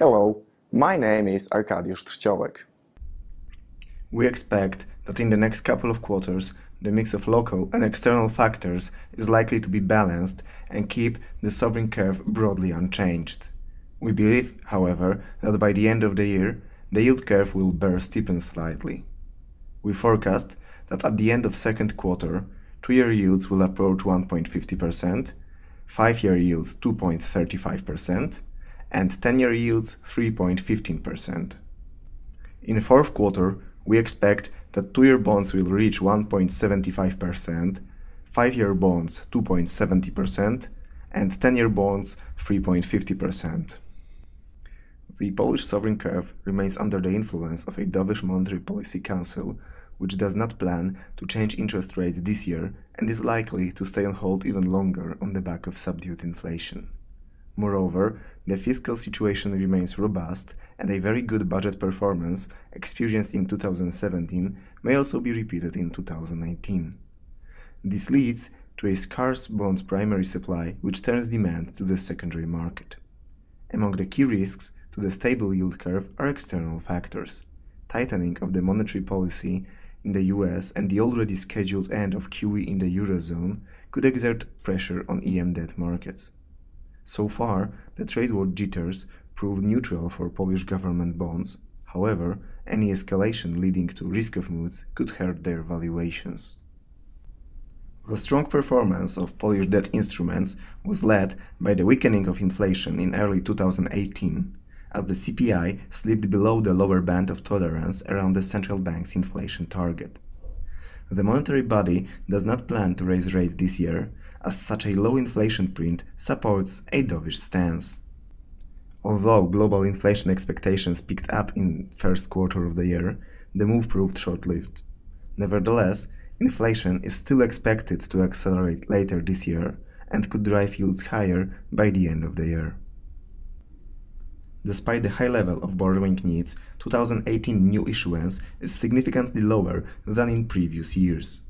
Hello, my name is Arkadiusz Trzciołek. We expect that in the next couple of quarters, the mix of local and external factors is likely to be balanced and keep the sovereign curve broadly unchanged. We believe, however, that by the end of the year, the yield curve will steepen slightly. We forecast that at the end of second quarter, 2-year yields will approach 1.50%, 5-year yields 2.35%, and 10-year yields 3.15%. In the fourth quarter, we expect that 2-year bonds will reach 1.75%, 5-year bonds 2.70%, and 10-year bonds 3.50%. The Polish sovereign curve remains under the influence of a dovish Monetary Policy Council, which does not plan to change interest rates this year and is likely to stay on hold even longer on the back of subdued inflation. Moreover, the fiscal situation remains robust, and a very good budget performance experienced in 2017 may also be repeated in 2019. This leads to a scarce bonds primary supply, which turns demand to the secondary market. Among the key risks to the stable yield curve are external factors. Tightening of the monetary policy in the US and the already scheduled end of QE in the Eurozone could exert pressure on EM debt markets. So far, the trade war jitters proved neutral for Polish government bonds. However, any escalation leading to risk-off moods could hurt their valuations. The strong performance of Polish debt instruments was led by the weakening of inflation in early 2018, as the CPI slipped below the lower band of tolerance around the central bank's inflation target. The monetary body does not plan to raise rates this year, as such a low inflation print supports a dovish stance. Although global inflation expectations picked up in the first quarter of the year, the move proved short-lived. Nevertheless, inflation is still expected to accelerate later this year and could drive yields higher by the end of the year. Despite the high level of borrowing needs, 2018 new issuance is significantly lower than in previous years.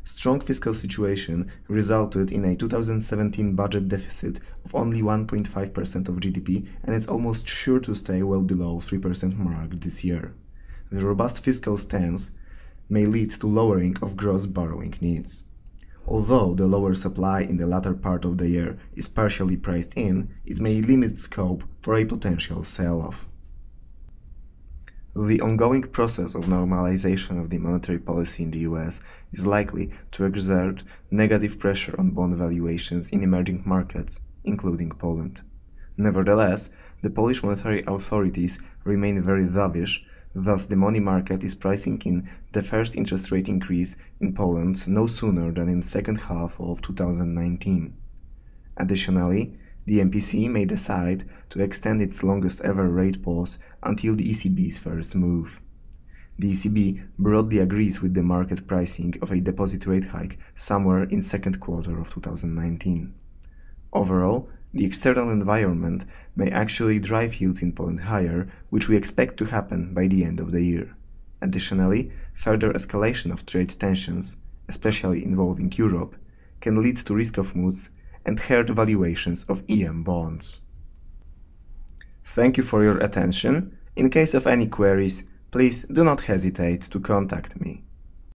Strong fiscal situation resulted in a 2017 budget deficit of only 1.5% of GDP, and is almost sure to stay well below 3% mark this year. The robust fiscal stance may lead to lowering of gross borrowing needs. Although the lower supply in the latter part of the year is partially priced in, it may limit scope for a potential sell-off. The ongoing process of normalization of the monetary policy in the US is likely to exert negative pressure on bond valuations in emerging markets, including Poland. Nevertheless, the Polish monetary authorities remain very dovish. Thus, the money market is pricing in the first interest rate increase in Poland no sooner than in the second half of 2019. Additionally, the MPC may decide to extend its longest ever rate pause until the ECB's first move. The ECB broadly agrees with the market pricing of a deposit rate hike somewhere in second quarter of 2019. Overall, the external environment may actually drive yields in Poland higher, which we expect to happen by the end of the year. Additionally, further escalation of trade tensions, especially involving Europe, can lead to risk-off moods and hurt valuations of EM bonds. Thank you for your attention. In case of any queries, please do not hesitate to contact me.